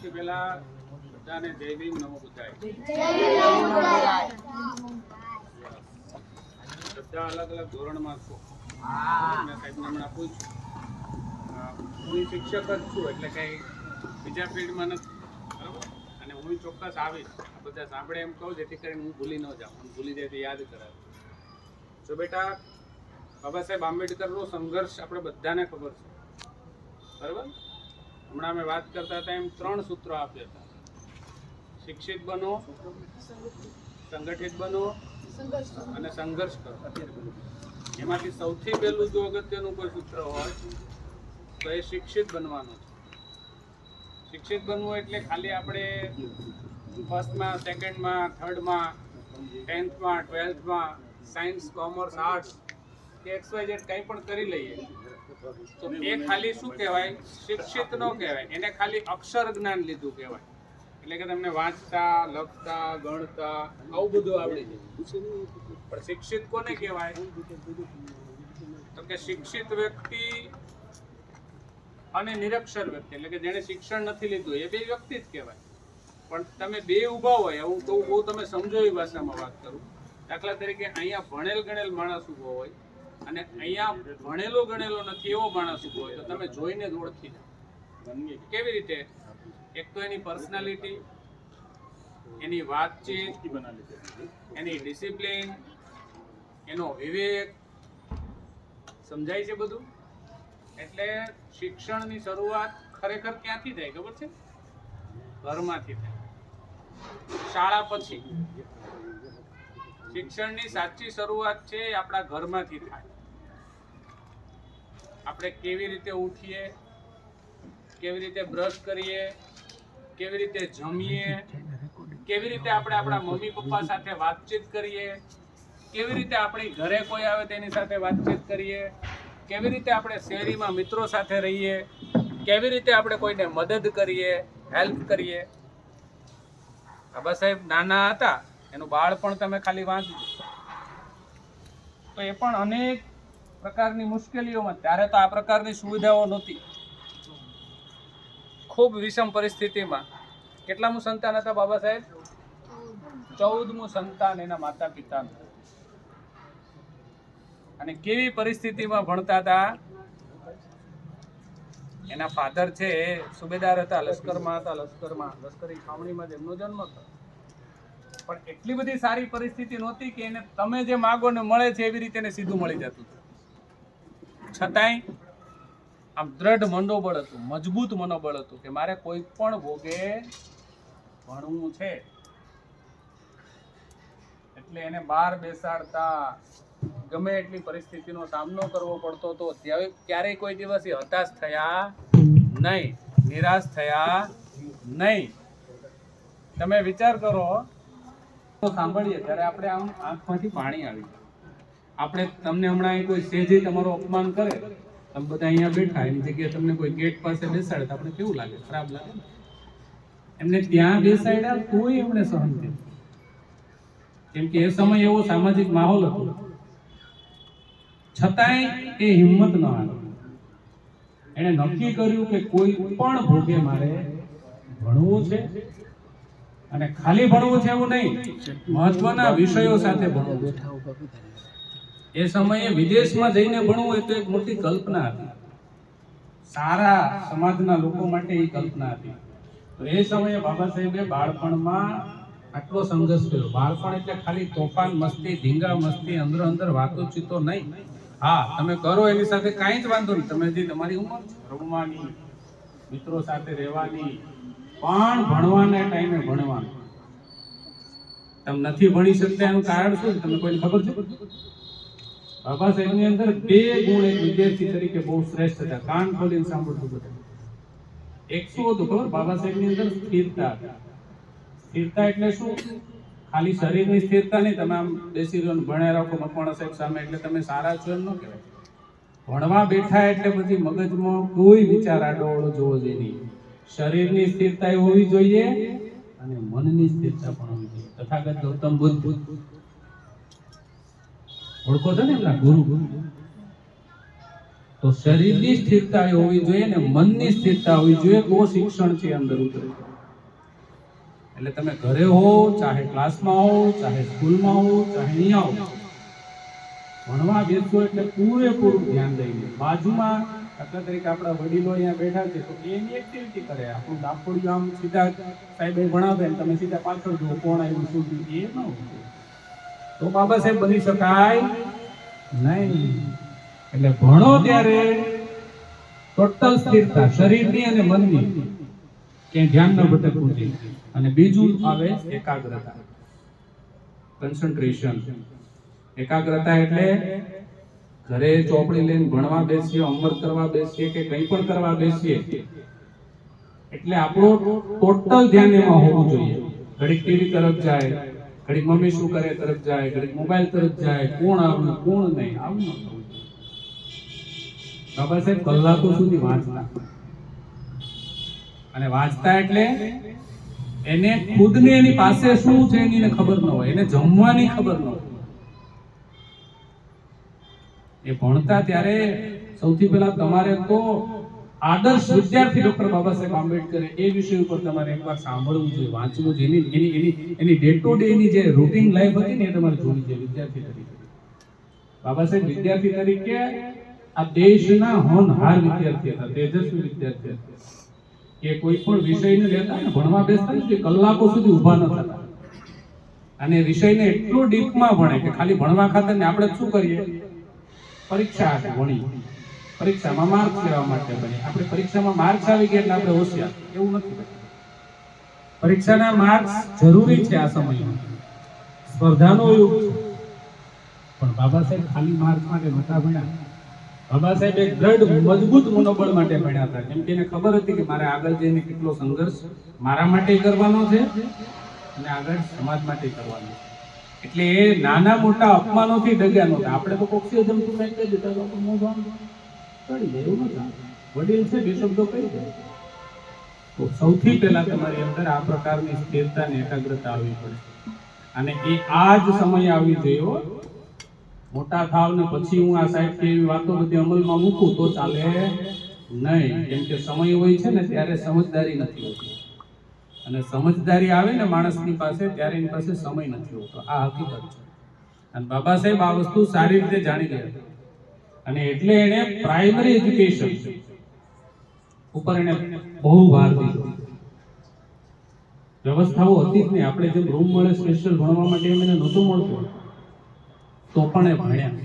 સૌથી પહેલા બધાને જય ભીમ નમો બુદ્ધાય. બધા અલગ અલગ ધોરણમાં છો. મેં સાહેબને હમણાં પૂછ્યું, હું શિક્ષક જ છું એટલે કંઈ બીજા ફિલ્ડમાં નથી, બરાબર? અને હું ચોક્કસ આવીશ. આ બધા સાંભળે એમ કહું જેથી કરીને હું ભૂલી ન જાઉં, હું ભૂલી જાય તો યાદ કરાવે. જો બેટા, બાબા સાહેબ આંબેડકરનો સંઘર્ષ આપણે બધાને ખબર છે, બરાબર? હમણાં અમે વાત કરતા હતા એમ 3 સૂત્રો આપ્યા હતા: શિક્ષિત બનો, સંગઠિત બનો અને સંઘર્ષ કરો. એમાંથી સૌથી પહેલું જો અગત્યનું કોઈ સૂત્ર હોય તો એ શિક્ષિત બનવાનું છે. શિક્ષિત બનવું એટલે ખાલી આપણે ફર્સ્ટમાં, સેકન્ડમાં, થર્ડમાં, 10thમાં, 12thમાં સાયન્સ, કોમર્સ, આર્ટ્સ કે XYZ કંઈ પણ કરી લઈએ તો એ ખાલી શું કહેવાય? શિક્ષિત ન કહેવાય. એને ખાલી અક્ષર જ્ઞાન લીધું કહેવાય. એટલે કે તમને વાંચતા, લખતા, ગણતા આવું બધું આવડી જાય. પણ શિક્ષિત કોને કહેવાય? તો કે શિક્ષિત વ્યક્તિ અને નિરક્ષર વ્યક્તિ, એટલે કે જેણે શિક્ષણ નથી લીધું, એ બે વ્યક્તિ જ કહેવાય. પણ તમે બે ઊભા હોય, હું તો બહુ તમે સમજો એ ભાષામાં વાત કરું. દાખલા તરીકે અહીંયા ભણેલ ગણેલ માણસ ઊભો હોય અને અહીંયા ભણેલો ગણેલો નથી એવો માણસ ઊભો હોય તો તમે જોઈને જ ઓળખી જાઓ. કેવી રીતે? એક તો એની પર્સનાલિટી, એની વાતચીત, એની ડિસિપ્લિન, એનો વિવેક. સમજાય છે બધું? એટલે શિક્ષણની શરૂઆત ખરેખર ક્યાંથી થાય ખબર છે? ઘરમાંથી થાય. શાળા પછી શિક્ષણની સાચી શરૂઆત છે એ આપણા ઘરમાંથી થાય. આપણે કેવી રીતે ઉઠીએ, કેવી રીતે બ્રશ કરીએ, કેવી રીતે જમીએ, કેવી રીતે આપણે આપણા મમ્મી પપ્પા સાથે વાતચીત કરીએ, કેવી રીતે આપણી ઘરે કોઈ આવે તેની સાથે વાતચીત કરીએ, કેવી રીતે આપણે શેરીમાં મિત્રો સાથે રહીએ, કેવી રીતે આપણે કોઈને મદદ કરીએ, હેલ્પ કરીએ. બાબા સાહેબ નાના હતા, એનું બાળપણ તમે ખાલી વાંચજો તો એ પણ અનેક પ્રકારની મુશ્કેલીઓમાં, ત્યારે તો આ પ્રકારની સુવિધાઓ નહોતી, ખૂબ વિષમ પરિસ્થિતિમાં. કેટલામું સંતાન હતા બાબા સાહેબ? 14મું સંતાન એના માતા પિતાનું. અને કેવી પરિસ્થિતિમાં ભણતા હતા? એના ફાધર છે સુબેદાર હતા, લશ્કરમાં હતા, લશ્કરી છાવણીમાં એમનો જન્મ થયો. પણ એટલી બધી સારી પરિસ્થિતિ નહોતી કે એને તમે જે માગો ને મળે છે એવી રીતે એને સીધું મળી જતું હતું. છતાંય આમ દ્રઢ મનોબળ હતું, મજબૂત મનોબળ હતું કે મારે કોઈ પણ ભોગે ભણવું છે. એટલે એને બહાર બેસાડતા, ગમે એટલી પરિસ્થિતિનો સામનો કરવો પડતો હતો, ક્યારેય કોઈ દિવસ હતાશ થયા નહીં, નિરાશ થયા નહીં. તમે વિચાર કરો, સાંભળીએ ત્યારે આપણે આમ આંખમાંથી પાણી આવી જાય. આપણે તમને હમણાં કોઈ સેજે તમારું અપમાન કરે, તમે બધા અહીંયા બેઠા, એની જગ્યાએ તમને કોઈ ગેટ પાસે બેસાડે તો આપણે કેવું લાગે? ખરાબ લાગે. એમને ત્યાં બેસાડ્યા તોય એમણે સહન કર્યું, કેમ કે એ સમય એવો સામાજિક માહોલ હતો. છતાંય એ હિંમત ન હારી. એણે નક્કી કર્યું કે કોઈ પણ ભોગે મારે ભણવું છે, અને ખાલી ભણવું છે એવું નહીં, મહત્વના વિષયો સાથે ભણવું છે. એ સમયે વિદેશમાં જઈને ભણવું એ તો એક મોટી કલ્પના હતી, સારા સમાજના લોકો માટે એ કલ્પના હતી. તો એ સમયે બાબા સાહેબે બાળપણમાં આટલો સંઘર્ષ કર્યો. બાળપણ એટલે ખાલી તોફાન, મસ્તી, ધીંગા મસ્તી, અંદર વાતોચીતો નહીં. હા, તમે કરો એની સાથે કાંઈ જ વાંધો નહીં, તમે હજી તમારી ઉંમર રમવાની, મિત્રો સાથે રહેવાની, પણ ભણવાના ટાઈમે ભણવાનું. તમે નથી ભણી શકતા એનું કારણ શું? તમને કોઈને ખબર છે? બાબા સાહેબની અંદર 2 ગુણ એક વિદ્યાર્થી તરીકે બહુ શ્રેષ્ઠ હતા. કાન ખોલીને સાંભળતું બધા. એક શું હતું ખબર? બાબા સાહેબની અંદર સ્થિરતા હતી. સ્થિરતા એટલે શું? ખાલી શરીરની સ્થિરતા નહીં, તમે આમ બેસી રહ્યો ભણ્યા રાખો મકવાણા સાહેબ સામે એટલે તમે સારા છો એમ ન કહેવાય. ભણવા બેઠા એટલે પછી મગજમાં કોઈ વિચાર આડોઅવળો જોવો જોઈએ નહીં. શરીરની સ્થિરતા હોવી જોઈએ અને મનની સ્થિરતા પણ હોવી જોઈએ. તથાગત ગૌતમ બુદ્ધ ઓળખો છો ને એમના ગુરુ? તો શરીરની સ્થિરતા હોવી જોઈએ ને મનની સ્થિરતા હોવી જોઈએ, તો શિક્ષણ છે અંદર ઉતરે. એટલે તમે ઘરે હો, ચાહે ક્લાસમાં હો, ચાહે સ્કૂલમાં હો, ચાહે અહીંયા હો, ભણવા બેસો એટલે પૂરેપૂરું ધ્યાન દઈને બાજુમાં દાખલા તરીકે આપણા વડીલો અહીંયા બેઠા છે તો એની એક્ટિવિટી કરે. આપણું ડાફોડિયું આમ સીધા સાહેબ ભણાવે ને તમે સીધા પાછળ જુઓ કોણ આવ્યું શું થયું, એ ન હોય તો બાબા સાહેબ બની શકાય નહીં. એટલે ભણો ત્યારે ટોટલ સ્થિરતા શરીરની અને મનની, ક્યાંય ધ્યાન ન ભટકવું જોઈએ. અને બીજું આવે એકાગ્રતા, કન્સન્ટ્રેશન. એકાગ્રતા એટલે ઘરે ચોપડી લઈને ભણવા બેસીએ, હોમવર્ક કરવા બેસીએ કે કંઈ પણ કરવા બેસીએ એટલે આપણું ટોટલ ધ્યાન એમાં હોવું જોઈએ. ઘડીક ટીવી તરફ જાય, ઘડીક મમ્મી શું કરે તરફ જાય, ઘડીક મોબાઈલ તરફ જાય, કોણ આવ્યું કોણ નહીં, આવું ન થવું જોઈએ. બાબા સાહેબ કલાકો સુધી વાંચતા, અને વાંચતા એટલે એને ખુદને એની પાસે શું છે એની ખબર ન હોય, એને જમવાની ખબર ન હોય. એ ભણતા ત્યારે સૌથી પહેલા તમારે તો આદર્શ વિદ્યાર્થી ડોક્ટર બાબા સાહેબ આંબેડકર એ વિષય ઉપર તમારે એકવાર સાંભળવું જોઈએ, વાંચવું જોઈએ. એની ડે ટુ ડે ની જે રૂટીન લાઈફ હતી ને એ તમારે જોવી જોઈએ વિદ્યાર્થી તરીકે. બાબા સાહેબ વિદ્યાર્થી તરીકે આ દેશના હોનહાર વિદ્યાર્થી હતા, તેજસ્વી વિદ્યાર્થી હતા. કે કોઈ પણ વિષયને લેતા ને ભણવા બેસતા ને કલાકો સુધી ઊભા ન થતા, અને વિષયને એટલો ડીપમાં ભણે કે ખાલી ભણવા ખાતર ને આપણે શું કરીએ, પરીક્ષા ભણી, પરીક્ષામાં માર્ક્સ લેવા માટે ભણીએ. આપણે પરીક્ષામાં માર્ક્સ આવી ગયા એટલે આપણે હોશિયાર, એવું નથી. પરીક્ષાના માર્ક્સ જરૂરી છે આ સમયમાં, સ્પર્ધાનો યુગ છે, પણ બાબા સાહેબ ખાલી માર્ક્સ માટે નહોતા ભણ્યા. બાબા સાહેબ એક દ્રઢ મજબૂત મનોબળ માટે ભણ્યા હતા, કેમ કે એને ખબર હતી કે મારે આગળ જઈને કેટલો સંઘર્ષ મારા માટે કરવાનો છે અને આગળ સમાજ માટે કરવાનો છે. એટલે એ નાના મોટા અપમાનોથી ડગ્યા નહોતા. આપણે તો કોક્ષીઓ જમતું કંઈ કહી દેતા લોકો મોઢું ચડી જાય, એવું નથી. વડીલ છે બે શબ્દો કહી દે. તો સૌથી પહેલા તમારી અંદર આ પ્રકારની સ્થિરતા અને એકાગ્રતા આવવી પડે, અને એ આ જ સમય આવી જોઈએ. મોટા થાવ ને પછી હું આ સાહેબ કે એવી વાતો બધી અમલમાં મૂકું તો ચાલે નહીં, કેમ કે સમય હોય છે ને ત્યારે સમજદારી નથી હોતી, અને સમજદારી આવે ને માણસની પાસે ત્યારે એની પાસે સમય નથી હોતો. આ હકીકત છે, અને બાબા સાહેબ આ વસ્તુ સારી રીતે જાણી ગયા, અને એટલે એને પ્રાઇમરી એજ્યુકેશન ઉપર એને બહુ ભાર દીધો. વ્યવસ્થાઓ હતી જ નહીં, આપણે જેમ રૂમ મળે સ્પેશિયલ ભણવા માટે એમ એને નહોતું મળતું, તો પણ એ ભણ્યા,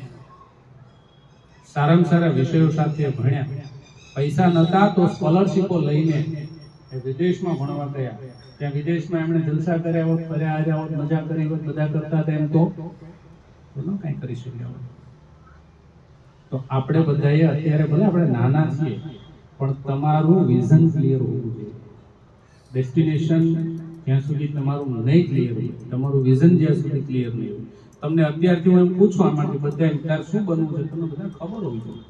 સારામાં સારા વિષયો સાથે ભણ્યા. પૈસા નહોતા તો સ્કોલરશીપો લઈને એ વિદેશમાં ભણવા ગયા. ત્યાં વિદેશમાં એમણે જલસા કર્યા હોત, ફર્યા આવ્યા હોત, મજા કરી હોત, બધા કરતા હતા એમ તો ન કંઈ કરી શક્યા હોત. તો આપણે બધાએ અત્યારે ભલે આપણે નાના છીએ પણ તમારું વિઝન ક્લિયર હોવું જોઈએ. ડેસ્ટિનેશન જ્યાં સુધી તમારું નહીં ક્લિયર હોય, તમારું વિઝન જ્યાં સુધી ક્લિયર નહીં હોય, તમને અત્યારથી હું એમ પૂછું આમાંથી બધા તાર શું બનવું છે તમને બધા ખબર હોવી જોઈએ.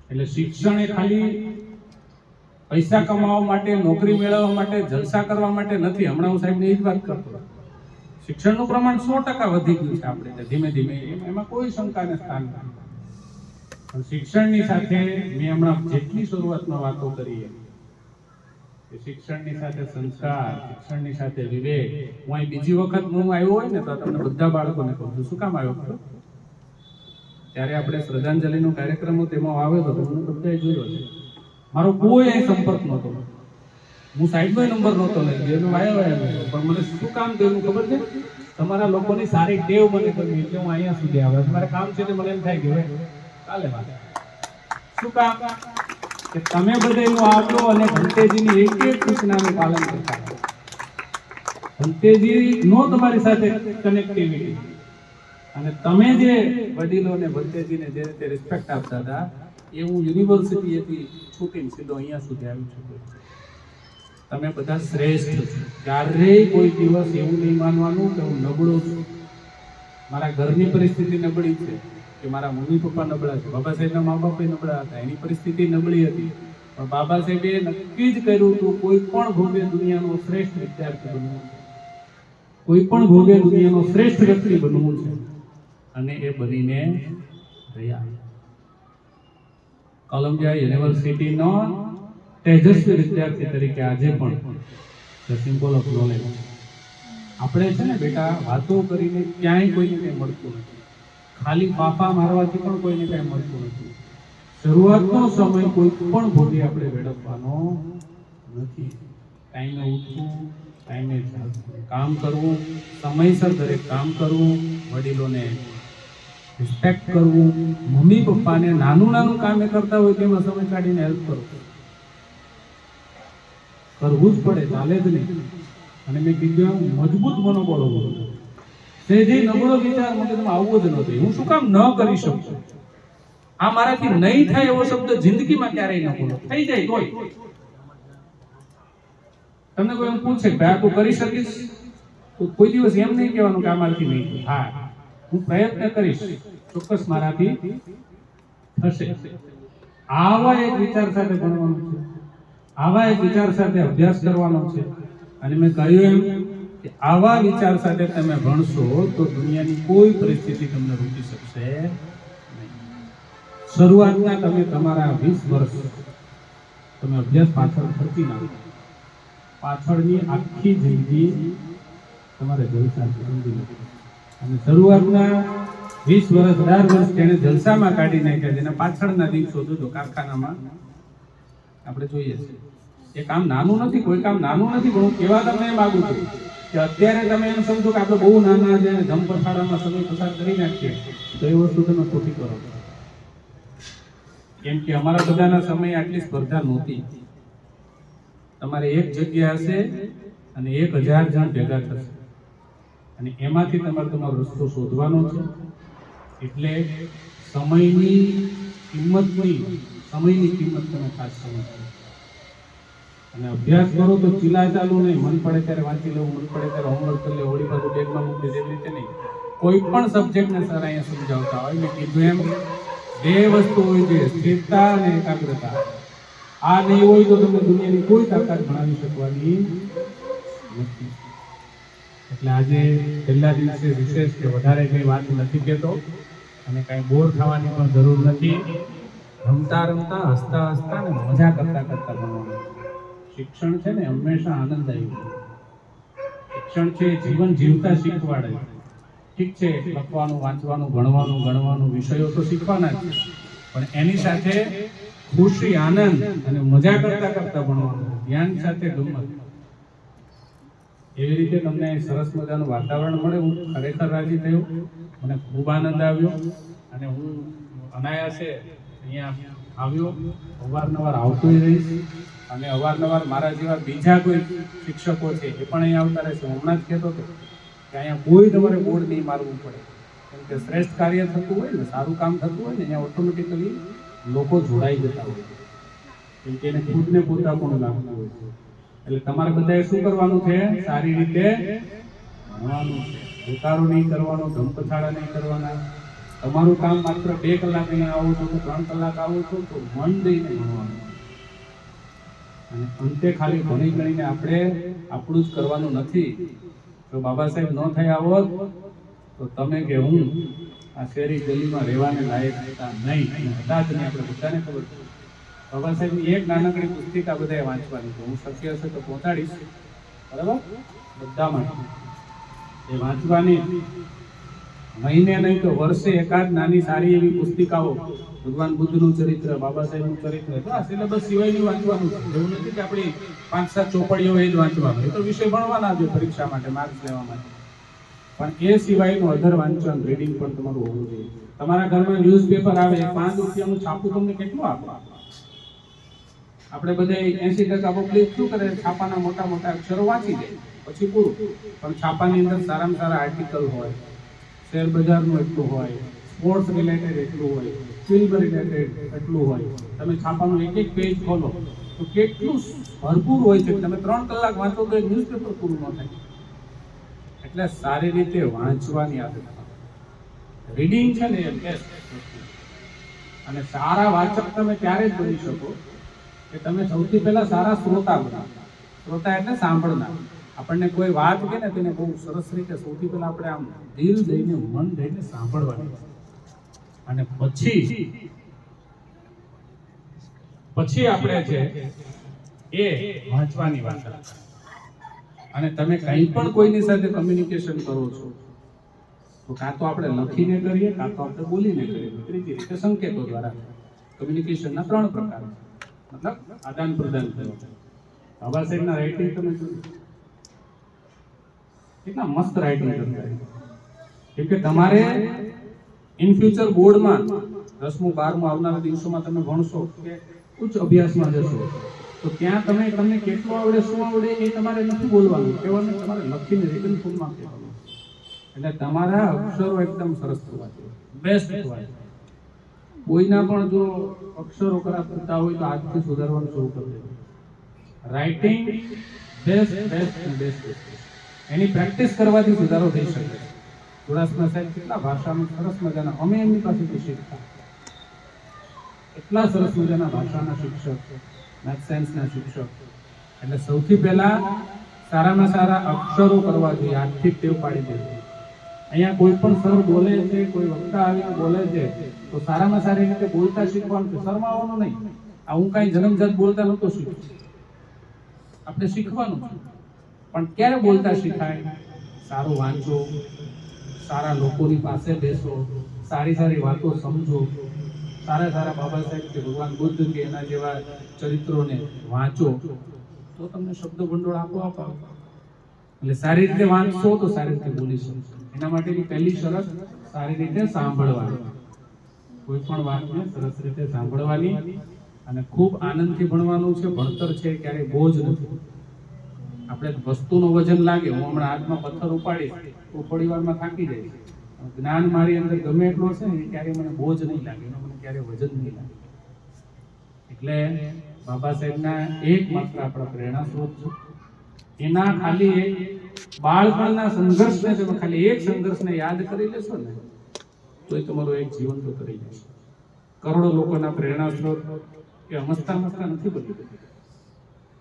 એટલે શિક્ષણ એ ખાલી પૈસા કમાવા માટે, નોકરી મેળવવા માટે, જલસા કરવા માટે નથી. હમણાં હું સાહેબને એ જ વાત કરતો, શિક્ષણનું પ્રમાણ 100% વધી ગયું છે આપણે ધીમે ધીમે, એમાં કોઈ શંકાને સ્થાન નથી. પણ શિક્ષણની સાથે મેં હમણાં જેટલી શરૂઆતમાં વાતો કરી કે શિક્ષણની સાથે સંસ્કાર, શિક્ષણની સાથે વિવેક. હું અહીં બીજી વખત હું આવ્યો હોય ને તો તમને બધા બાળકોને કહું છું. શું કામ આવ્યો હતો? ત્યારે આપણે શ્રદ્ધાંજલિનો કાર્યક્રમ હતો એમાં આવ્યો હતો, તમને બધાએ જોયો છે. મારો કોઈ અહીં સંપર્ક નહોતો, હું સાહેબનો નંબર નહોતો લઈ ગયો, આવ્યો પણ મને શું કામ થયું ખબર છે? તમારા લોકોની સારી ટેવ મને ગમી એટલે હું અહીંયા સુધી આવ્યો. મારે કામ છે તો મને એમ થાય કે કાલે વાત. શું કામ કે તમે બધા આવજો અને ભંતેજીની એક એક સૂચનાનું પાલન કરતા. ભંતેજી નો તમારી સાથે કનેક્ટિવિટી, અને તમે જે વડીલોને ભંતેજીને જે રીતે રિસ્પેક્ટ આપતા હતા એવું યુનિવર્સિટીએથી છૂટીને સીધો અહીંયા સુધી આવી છું. તમે બધા શ્રેષ્ઠ છો. ક્યારેય કોઈ દિવસ એવું નહીં માનવાનું કે હું નબળો છું, મારા ઘરની પરિસ્થિતિ નબળી છે, કે મારા મમ્મી પપ્પા નબળા છે. બાબા સાહેબના મા બાપ નબળા હતા, એની પરિસ્થિતિ નબળી હતી, પણ બાબા સાહેબે નક્કી જ કર્યું હતું કોઈ પણ ભોગે દુનિયાનો શ્રેષ્ઠ વિદ્યાર્થી બનવું છે, કોઈ પણ ભોગે દુનિયાનો શ્રેષ્ઠ વ્યક્તિ બનવું છે, અને એ બનીને રહ્યા. કોલંબિયા યુનિવર્સિટીનો તેજસ્વી વિદ્યાર્થી તરીકે આજે પણ ધ સિમ્બોલ ઓફ નોલેજ. આપણે છે ને બેટા વાતો કરીને ક્યાંય કોઈને કંઈ મળતું નથી, ખાલી ફાફા મારવાથી પણ કોઈને કંઈ મળતું નથી. શરૂઆતનો સમય કોઈ પણ ભોગે આપણે વેડફવાનો નથી. ટાઈમે ઉઠવું, ટાઈમે કામ કરવું, સમયસર દરેક કામ કરવું, વડીલોને રિસ્પેક્ટ કરવું, મમ્મી પપ્પાને નાનું નાનું કામ એ કરતા હોય તેમાં સમય કાઢીને હેલ્પ કરવું. કરવું જ પડે, ચાલે જ નહીં. અને મેં કીધું મજબૂત મનોબળ હોવું જોઈએ. જે નબળો વિચાર મગજમાં આવવો જ નથી. હું શું કામ ન કરી શકું, આ મારાથી નહીં થાય એવો શબ્દ જિંદગીમાં ક્યારેય ન બોલો. થઈ જાય તોય તમને કોઈ એમ પૂછે કે આ તું કરી શકીશ, તો કોઈ દિવસ એમ નહીં કહેવાનું કે આ મારાથી નહીં થાય. હા, હું પ્રયત્ન કરીશ, ચોક્કસ મારાથી થશે. આવા એક વિચાર સાથે ભણવાનું છે, આવા એક વિચાર સાથે અભ્યાસ કરવાનો છે. અને મેં કહ્યું એમ કે આવા વિચાર સાથે તમે ભણશો તો દુનિયાની કોઈ પરિસ્થિતિ તમને રોકી શકશે નહીં. શરૂઆતના તમે તમારા 20 વર્ષ તમે અભ્યાસ પાછળ ખર્ચી નાખો, પાછળની આખી જિંદગી તમારે જલસા સમજી લો. અને શરૂઆતના 20 વર્ષ 18 વર્ષ તેને જલસામાં કાઢી નાખ્યા, જેના પાછળના દિવસો જોજો કારખાનામાં આપણે જોઈએ છીએ. એ કામ નાનું નથી, કોઈ કામ નાનું નથી, પણ હું કહેવા તમને એમ માંગુ છું કે અત્યારે તમે એમ સમજો કે આપણે બહુ નાના છે અને ધમપછાડામાં સમય પસાર કરી નાખીએ, તો એ વસ્તુ તમે ખોટી કરો. કેમ કે અમારા બધાના સમય આટલી સ્પર્ધા નહોતી. તમારે એક જગ્યા હશે અને 1000 જણ ભેગા થશે અને એમાંથી તમારે તમારો રસ્તો શોધવાનો છે. એટલે સમયની કિંમત તમે ખાસ સમજો. અને અભ્યાસ કરો તો ચીલા ચાલુ નહીં, મન પડે ત્યારે વાંચી લેવું, મન પડે ત્યારે હોમવર્ક કરી લેવું, વળી પાછું બેગમાં મૂકી દે, એવી રીતે નહીં. કોઈ પણ સબ્જેક્ટને સર અહીંયા સમજાવતા હોય, મેં કીધું એમ 2 વસ્તુ હોય છે, સ્થિરતા અને એકાગ્રતા. આ નહીં હોય તો તમને દુનિયાની કોઈ તાકાત ભણાવી શકવાની નથી. એટલે આજે છેલ્લા દિવસે વિશેષ કે વધારે કંઈ વાત નથી કહેતો અને કાંઈ બોર થવાની પણ જરૂર નથી. રમતા રમતા, હસતા હસતા ને મજા કરતા કરતા ભણવાનું. શિક્ષણ છે ને હંમેશા આનંદદાયી. શિક્ષણ છે જીવન જીવતા શીખવાડે. ઠીક છે, લખવાનું, વાંચવાનું, ભણવાનું, ગણવાનું, વિષયો તો શીખવાના જ છે, પણ એની સાથે ખુશી, આનંદ અને મજા કરતા કરતા ભણવાનું, ધ્યાન સાથે ગમત. એવી રીતે તમને સરસ મજાનું વાતાવરણ મળે. હું ખરેખર રાજી થયો, મને ખૂબ આનંદ આવ્યો અને હું અનાયાસે અહીંયા આવ્યો. અવારનવાર આવતોય રહીશ અને અવારનવાર મારા જેવા બીજા કોઈ શિક્ષકો છે એ પણ અહીંયા આવતા રહેશે. હમણાં જ કહેતો હતો કે અહીંયા કોઈ તમારે બોર્ડ નહીં મારવું પડે, કેમ કે શ્રેષ્ઠ કાર્ય થતું હોય ને, સારું કામ થતું હોય ને, અહીંયા ઓટોમેટિકલી લોકો જોડાઈ જતા હોય, કેમ કે એને ખુદને પોતા પણ લાગતું હોય છે. એટલે તમારે બધાએ શું કરવાનું છે? સારી રીતે ભણવાનું છે. ઉતારો નહીં કરવાનો, ધમપછાડા નહીં કરવાના. તમારું કામ માત્ર 2 કલાક અહીંયા આવો છો, 3 કલાક આવો છો, તો મન દઈને ભણવાનું. અને અંતે ખાલી ભણી ગણીને આપણે આપણું જ કરવાનું નથી. જો બાબા સાહેબ ન થયા હોત તો તમે કે હું આ શેરી ગલીમાં રહેવાને લાયક હતા નહીં, હતા જ નહીં. આપણે બધાને ખબર છે. બાબા સાહેબની એક નાનકડી પુસ્તિકા બધાએ વાંચવાની છે. હું શક્ય હશે તો પહોંચાડીશ, બરાબર? બધા માટે એ વાંચવાની. મહિને નહીં તો વર્ષે એકાદ નાની સારી એવી પુસ્તિકાઓ, ભગવાન બુદ્ધનું ચરિત્ર, બાબા સાહેબનું ચરિત્ર, આ સિલેબસ સિવાયનું વાંચવાનું છે. એવું નથી કે આપણી 5-7 ચોપડીઓ એ જ વાંચવાનું. એ તો વિષય ભણવાના છે પરીક્ષા માટે, માર્ક્સ લેવા માટે. પણ એ સિવાયનું અધર વાંચન, રીડિંગ પણ તમારું હોવું જોઈએ. તમારા ઘરમાં ન્યૂઝપેપર આવે, 5 રૂપિયાનું છાપું તમને કેટલું આપે? આપણે બધા 80% પબ્લિક શું કરે? છાપાના મોટા મોટા અક્ષરો વાંચી દે, પછી પૂરું. પણ છાપાની અંદર સારામાં સારા આર્ટિકલ હોય, શેર બજારનું એટલું હોય, સ્પોર્ટ્સ રિલેટેડ એટલું હોય, ફિલ્મ રિલેટેડ એટલું હોય. તમે છાપાનું એક પેજ ખોલો તો કેટલું ભરપૂર હોય છે. તમે 3 કલાક વાંચો તો એક ન્યૂઝપેપર પૂરું ન થાય. એટલે સારી રીતે વાંચવાની આદત. રીડિંગ છે ને એ બેસ્ટ. અને સારા વાચક તમે ત્યારે જ બની શકો કે તમે સૌથી પહેલા સારા શ્રોતા બનો. શ્રોતા એટલે સાંભળનાર. આપણને કોઈ વાત કે ને તેને બહુ સરસ રીતે સૌથી પહેલા આપણે આમ દિલ દઈને, મન દઈને સાંભળવાની. અને પછી આપણે છે એ વાંચવાની વાત. અને તમે કંઈ પણ કોઈની સાથે કમ્યુનિકેશન કરો છો તો કાં તો આપણે લખીને કરીએ, કાં તો આપણે બોલીને કરીએ. ત્રીજી રીતે સંકેતો દ્વારા. કમ્યુનિકેશનના 3 પ્રકાર છે, મતલબ આદાન પ્રદાન થયો. બાબા સાહેબના રાઇટિંગ તમે જોયું, કેટલા મસ્ત રાઇટિંગ કરતા. કેમ કે તમારે ઇન ફ્યુચર બોર્ડમાં 10મું 12મું આવનારા દિવસોમાં તમે ભણશો કે ઉચ્ચ અભ્યાસમાં જશો તો ત્યાં તમને કેટલું આવડે શું આવડે એ તમારે નથી બોલવાનું, કહેવાનું, તમારે લખીને રિટન ફોર્મમાં કહેવાનું. એટલે તમારા અક્ષરો એકદમ સરસ થવા જોઈએ, બેસ્ટ થવા જોઈએ. કોઈના પણ જો અક્ષરો ખરાબ થતા હોય તો આજથી સુધારવાનું શરૂ કરી દેવું. Writing best. એની પ્રેક્ટિસ કરવાથી સુધારો થઈ શકે છે. ચુડાસમા સાહેબ કેટલા ભાષામાં સરસ મજાના, અમે એમની પાસેથી શીખતા. એટલા સરસ મજાના ભાષાના શિક્ષક, મેથ્સ સાયન્સના શિક્ષક. એટલે સૌથી પહેલા સારામાં સારા અક્ષરો કરવા જોઈએ, આજથી ટેવ પાડી દેવી. અહીંયા કોઈ પણ સર બોલે છે, કોઈ વક્તા આવીને બોલે છે તો સારામાં સારી રીતે બોલતા શીખવાનું છે, શરમાવાનું નહીં. આ હું કાંઈ જન્મજાત બોલતા નહોતો શીખ્યો, આપણે શીખવાનું છે. પણ ક્યારે બોલતા શીખાય? સારું વાંચો, સારા લોકોની પાસે બેસો, સારી વાતો સમજો, સારા બાબા સાહેબ કે ભગવાન બુદ્ધ કે એના જેવા ચરિત્રોને વાંચો તો તમને શબ્દ ભંડોળ આપોઆપ આવે. એટલે સારી રીતે વાંચશો તો સારી રીતે બોલી શકશો. એના માટેની પહેલી શરત સારી રીતે સાંભળવાની. કોઈ પણ વાતને સરસ રીતે સાંભળવાની અને ખૂબ આનંદથી ભણવાનું છે. ભણતર છે ક્યારેય બોજ નથી. આપણે વસ્તુનું વજન લાગે, હું હમણાં હાથમાં પથ્થર ઉપાડીશ તો થોડી વારમાં થાકી જઈશ. જ્ઞાન મારી અંદર ગમે એટલો છે ને એ ક્યારેય મને બોજ નહીં લાગે, એનો મને ક્યારેય વજન નહીં લાગે. એટલે બાબા સાહેબના એકમાત્ર આપણા પ્રેરણા સ્ત્રોત છે. એના ખાલી એક બાળપણના સંઘર્ષને તમે ખાલી એક સંઘર્ષને યાદ કરી લેશો ને તો એ તમારું એક જીવન તો કરી જશે. કરોડો લોકોના પ્રેરણા સ્ત્રોત કે હમસતા નથી બદલી.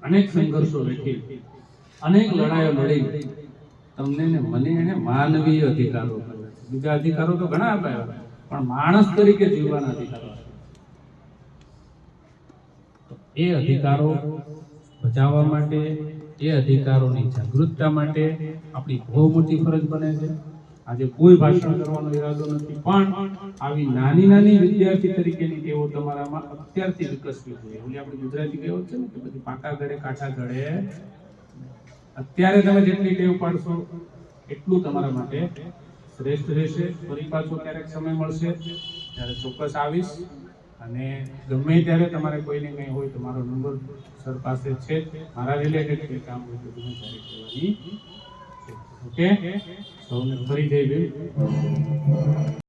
અનેક સંઘર્ષો વેઠી, અનેક લડાઈઓ લડી તમને ને મને એને માનવીય અધિકારો આપ્યા છે. બીજા અધિકારો તો ઘણા આપ્યા, પણ માણસ તરીકે જીવવાના અધિકારો આપ્યા. એ અધિકારો બચાવવા માટે, એ અધિકારોની જાગૃતતા માટે આપણી બહુ મોટી ફરજ બને છે. આજે કોઈ ભાષણ કરવાનો ઈરાદો નથી, પણ આવી નાની વિદ્યાર્થી તરીકેની ટેવો તમારામાં અત્યારથી વિકસવી જોઈએ. ઓલી આપણી ગુજરાતી કહેવત છે ને કે બધી પાકા ગળે કાઠા ગળે. અત્યારે તમે જેટલી ટેવ પાડશો એટલું તમારા માટે શ્રેષ્ઠ રહેશે. ફરી પાછો ક્યારેક સમય મળશે ત્યારે ચોક્કસ આવીશ, અને ગમે ત્યારે તમારે કોઈને કંઈ હોય તો મારો નંબર સર પાસે છે. મારા રિલેટેડ કંઈ કામ હોય તો તમે ત્યારે કહેવાની છે. ઓકે, સૌને ફરી જઈ.